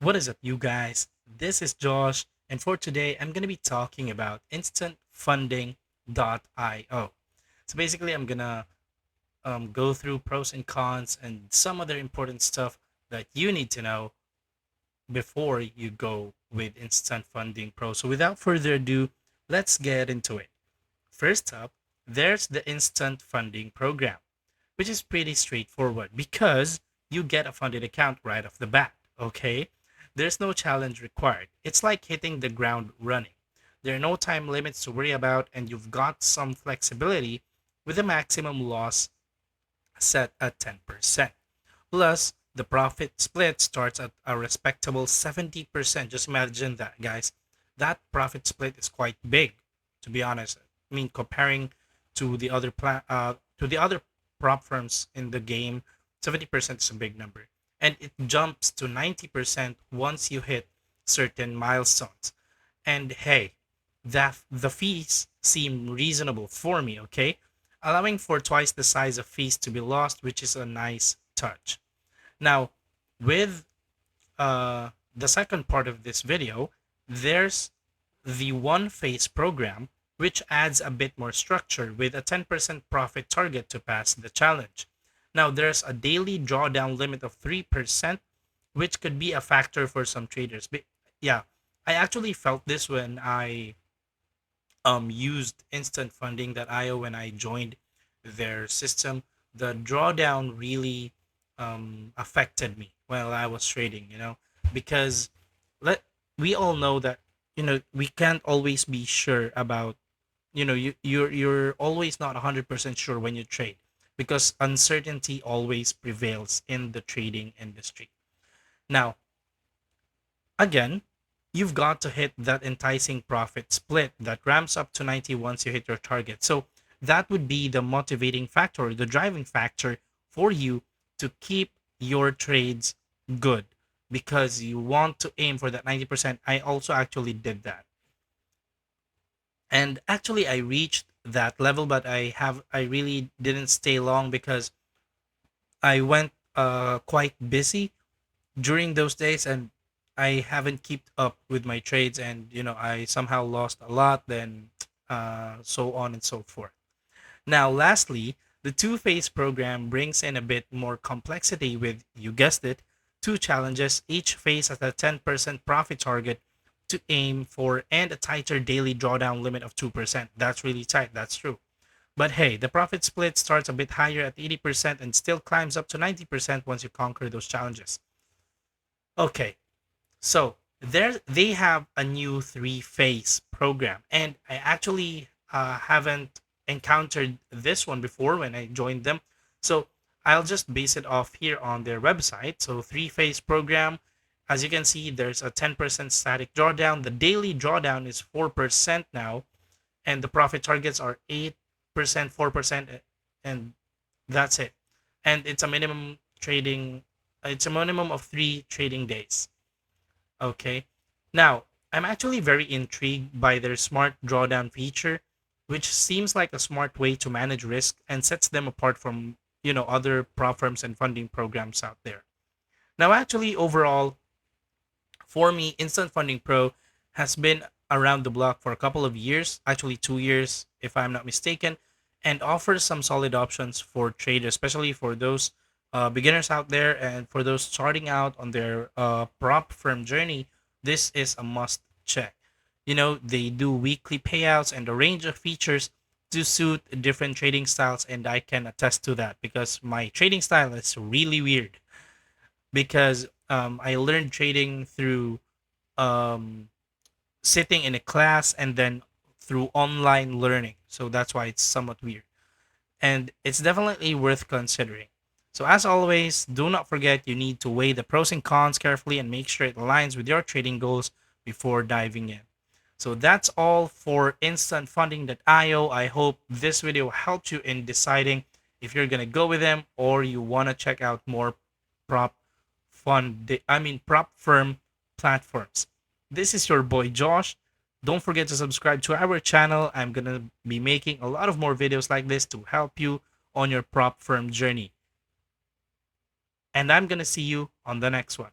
What is up, you guys? This is Josh, and for today, I'm going to be talking about Instantfunding.io. So basically, I'm going to go through pros and cons and some other important stuff that you need to know before you go with Instant Funding Pro. So without further ado, let's get into it. First up, there's the Instant Funding Program, which is pretty straightforward because you get a funded account right off the bat, okay? There's no challenge required. It's like hitting the ground running. There are no time limits to worry about, and you've got some flexibility with a maximum loss set at 10%. Plus, the profit split starts at a respectable 70%. Just imagine that, guys. That profit split is quite big, to be honest. I mean, comparing to the other prop firms in the game, 70% is a big number. And it jumps to 90% once you hit certain milestones. And hey, that the fees seem reasonable for me, okay? Allowing for twice the size of fees to be lost, which is a nice touch. Now, with the second part of this video, there's the one phase program, which adds a bit more structure with a 10% profit target to pass the challenge. Now, there's a daily drawdown limit of 3%, which could be a factor for some traders. But yeah, I actually felt this when I used Instantfunding.io when I joined their system. The drawdown really affected me while I was trading, because let we all know that we can't always be sure about you're always not 100% sure when you trade because uncertainty always prevails in the trading industry. Now, again, you've got to hit that enticing profit split that ramps up to 90 once you hit your target. So that would be the motivating factor, the driving factor for you to keep your trades good because you want to aim for that 90%. I also actually did that. And actually I reached that level, but I really didn't stay long because I went quite busy during those days, and I haven't kept up with my trades, and I somehow lost a lot, then so on and so forth. Now, lastly, the two-phase program brings in a bit more complexity with, you guessed it, two challenges, each phase at a 10% profit target to aim for and a tighter daily drawdown limit of 2%. That's really tight, that's true. But hey, the profit split starts a bit higher at 80% and still climbs up to 90% once you conquer those challenges. Okay, so there they have a new three-phase program, and I actually haven't encountered this one before when I joined them. So I'll just base it off here on their website. So three-phase program, as you can see, there's a 10% static drawdown. The daily drawdown is 4% now, and the profit targets are 8%, 4%, and that's it. And it's a minimum trading. It's a minimum of 3 trading days. Okay. Now, I'm actually very intrigued by their smart drawdown feature, which seems like a smart way to manage risk and sets them apart from, other prop firms and funding programs out there. Now, actually, overall, for me, Instant Funding Pro has been around the block for a couple of years, actually 2 years, if I'm not mistaken, and offers some solid options for traders, especially for those beginners out there and for those starting out on their prop firm journey. This is a must check. They do weekly payouts and a range of features to suit different trading styles, and I can attest to that because my trading style is really weird because I learned trading through um, sitting in a class and then through online learning. So that's why it's somewhat weird. And it's definitely worth considering. So, as always, do not forget you need to weigh the pros and cons carefully and make sure it aligns with your trading goals before diving in. So, that's all for instantfunding.io. I hope this video helped you in deciding if you're going to go with them or you want to check out more prop prop firm platforms. This is your boy Josh. Don't forget to subscribe to our channel. I'm going to be making a lot of more videos like this to help you on your prop firm journey. And I'm going to see you on the next one.